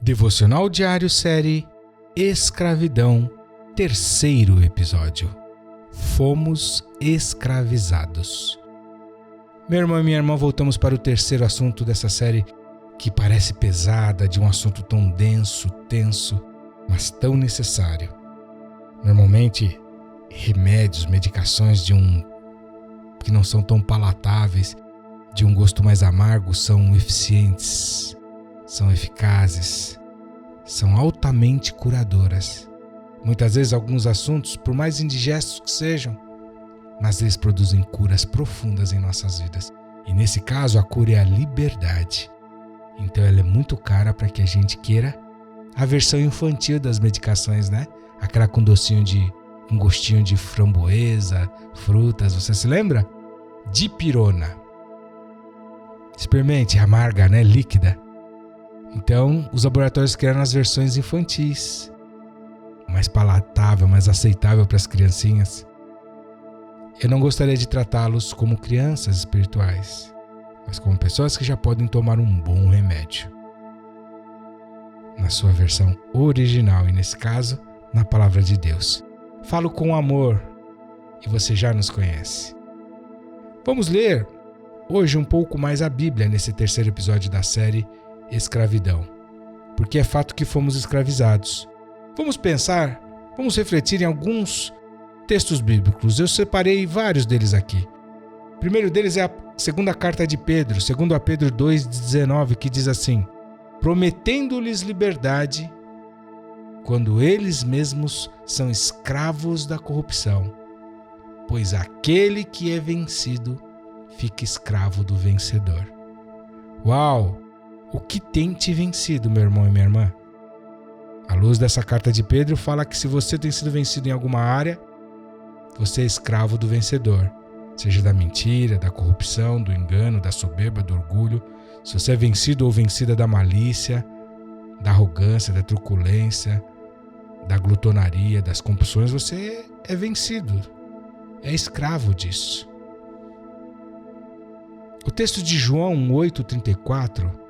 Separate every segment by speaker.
Speaker 1: Devocional Diário Série Escravidão, 3º episódio. Fomos escravizados. Meu irmão e minha irmã, voltamos para o 3º assunto dessa série que parece pesada, de um assunto tão denso, tenso, mas tão necessário. Normalmente, remédios, medicações que não são tão palatáveis, de um gosto mais amargo, são eficientes, são eficazes, são altamente curadoras. Muitas vezes alguns assuntos, por mais indigestos que sejam, mas eles produzem curas profundas em nossas vidas. E nesse caso, a cura é a liberdade. Então ela é muito cara para que a gente queira a versão infantil das medicações, né? Aquela com gostinho de framboesa, frutas, você se lembra? Dipirona. Experimente, é amarga, né? Líquida. Então, os laboratórios criaram as versões infantis, mais palatável, mais aceitável para as criancinhas. Eu não gostaria de tratá-los como crianças espirituais, mas como pessoas que já podem tomar um bom remédio. Na sua versão original e, nesse caso, na Palavra de Deus. Falo com amor e você já nos conhece. Vamos ler hoje um pouco mais a Bíblia nesse 3º episódio da série Escravidão, porque é fato que fomos escravizados. Vamos refletir em alguns textos bíblicos. Eu separei vários deles aqui. O primeiro deles é a segunda carta de Pedro, 2 Pedro 2,19, que diz assim: prometendo-lhes liberdade quando eles mesmos são escravos da corrupção, pois aquele que é vencido fica escravo do vencedor. Uau! O que tem te vencido, meu irmão e minha irmã? À luz dessa carta de Pedro, fala que se você tem sido vencido em alguma área, você é escravo do vencedor. Seja da mentira, da corrupção, do engano, da soberba, do orgulho. Se você é vencido ou vencida da malícia, da arrogância, da truculência, da glutonaria, das compulsões, você é vencido. É escravo disso. O texto de João 8,34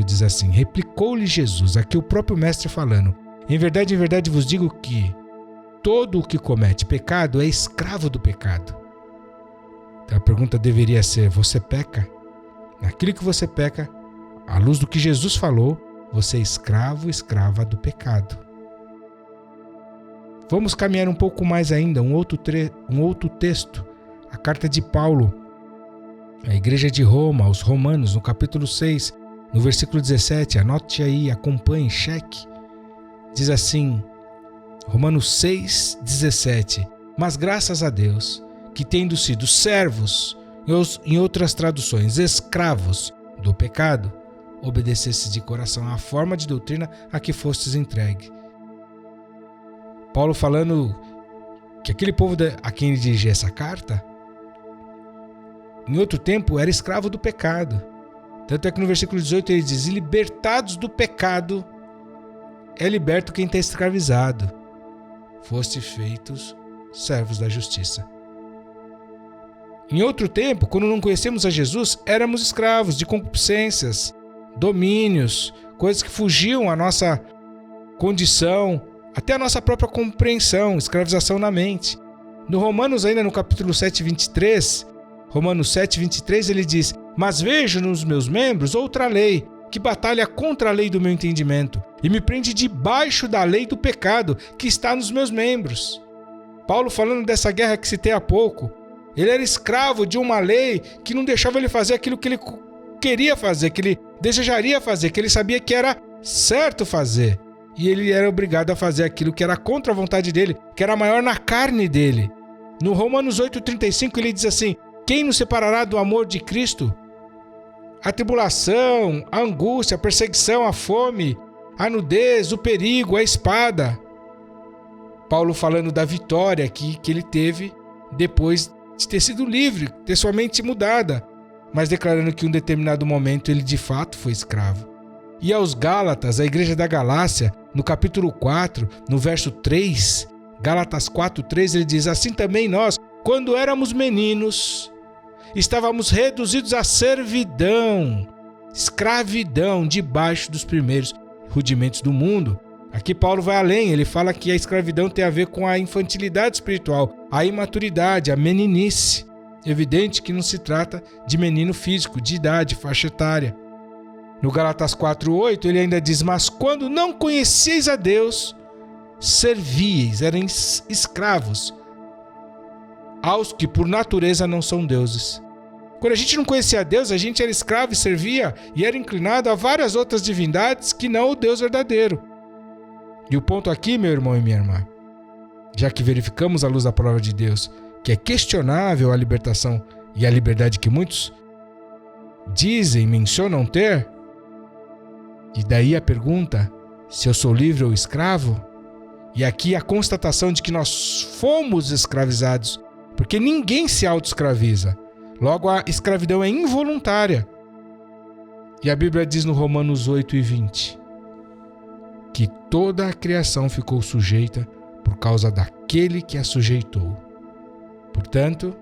Speaker 1: diz assim: replicou-lhe Jesus, aqui o próprio mestre falando: em verdade vos digo que todo o que comete pecado é escravo do pecado. Então a pergunta deveria ser: você peca? Naquilo que você peca, à luz do que Jesus falou, você é escravo, escrava do pecado. Vamos caminhar um pouco mais ainda, um outro texto, a carta de Paulo à igreja de Roma, aos Romanos, no capítulo 6, no versículo 17, anote aí, acompanhe, cheque. Diz assim, Romanos 6, 17: mas graças a Deus, que tendo sido servos, em outras traduções, escravos do pecado, obedecesse de coração à forma de doutrina a que fostes entregue. Paulo falando que aquele povo a quem ele dirigia essa carta, em outro tempo, era escravo do pecado. Tanto é que no versículo 18 ele diz: libertados do pecado, é liberto quem está escravizado. Foste feitos servos da justiça. Em outro tempo, quando não conhecemos a Jesus, éramos escravos de concupiscências, domínios, coisas que fugiam à nossa condição, até a nossa própria compreensão, escravização na mente. No Romanos, ainda no capítulo 7, 23, Romanos 7, 23, ele diz: mas vejo nos meus membros outra lei, que batalha contra a lei do meu entendimento, e me prende debaixo da lei do pecado, que está nos meus membros. Paulo, falando dessa guerra que citei há pouco, ele era escravo de uma lei que não deixava ele fazer aquilo que ele queria fazer, que ele desejaria fazer, que ele sabia que era certo fazer. E ele era obrigado a fazer aquilo que era contra a vontade dele, que era maior na carne dele. No Romanos 8,35 ele diz assim: quem nos separará do amor de Cristo? A tribulação, a angústia, a perseguição, a fome, a nudez, o perigo, a espada. Paulo falando da vitória que ele teve depois de ter sido livre, ter sua mente mudada, mas declarando que em um determinado momento ele de fato foi escravo. E aos Gálatas, a igreja da Galácia, no capítulo 4, no verso 3, Gálatas 4:3, ele diz: assim também nós, quando éramos meninos, estávamos reduzidos à servidão, escravidão debaixo dos primeiros rudimentos do mundo. Aqui Paulo vai além, ele fala que a escravidão tem a ver com a infantilidade espiritual, a imaturidade, a meninice. Evidente que não se trata de menino físico, de idade, faixa etária. No Gálatas 4:8 ele ainda diz: mas quando não conheceis a Deus, servíeis, eram escravos aos que por natureza não são deuses. Quando a gente não conhecia a Deus, a gente era escravo e servia e era inclinado a várias outras divindades que não o Deus verdadeiro. E o ponto aqui, meu irmão e minha irmã, já que verificamos à luz da palavra de Deus que é questionável a libertação e a liberdade que muitos mencionam ter, e daí a pergunta, se eu sou livre ou escravo? E aqui a constatação de que nós fomos escravizados, porque ninguém se auto-escraviza. Logo, a escravidão é involuntária. E a Bíblia diz no Romanos 8:20 que toda a criação ficou sujeita por causa daquele que a sujeitou. Portanto,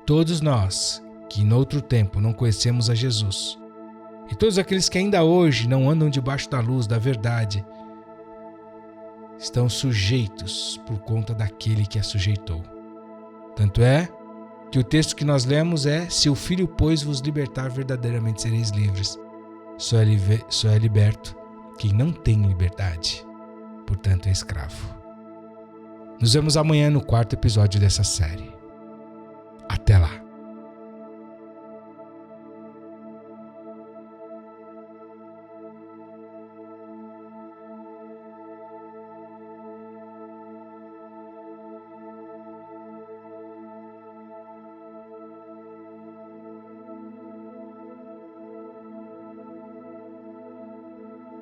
Speaker 1: todos nós que noutro tempo não conhecemos a Jesus, e todos aqueles que ainda hoje não andam debaixo da luz da verdade, estão sujeitos por conta daquele que a sujeitou. Tanto é que o texto que nós lemos é: se o Filho, pois, vos libertar, verdadeiramente sereis livres. Só é liberto quem não tem liberdade, portanto é escravo. Nos vemos amanhã no 4º episódio dessa série. Até lá!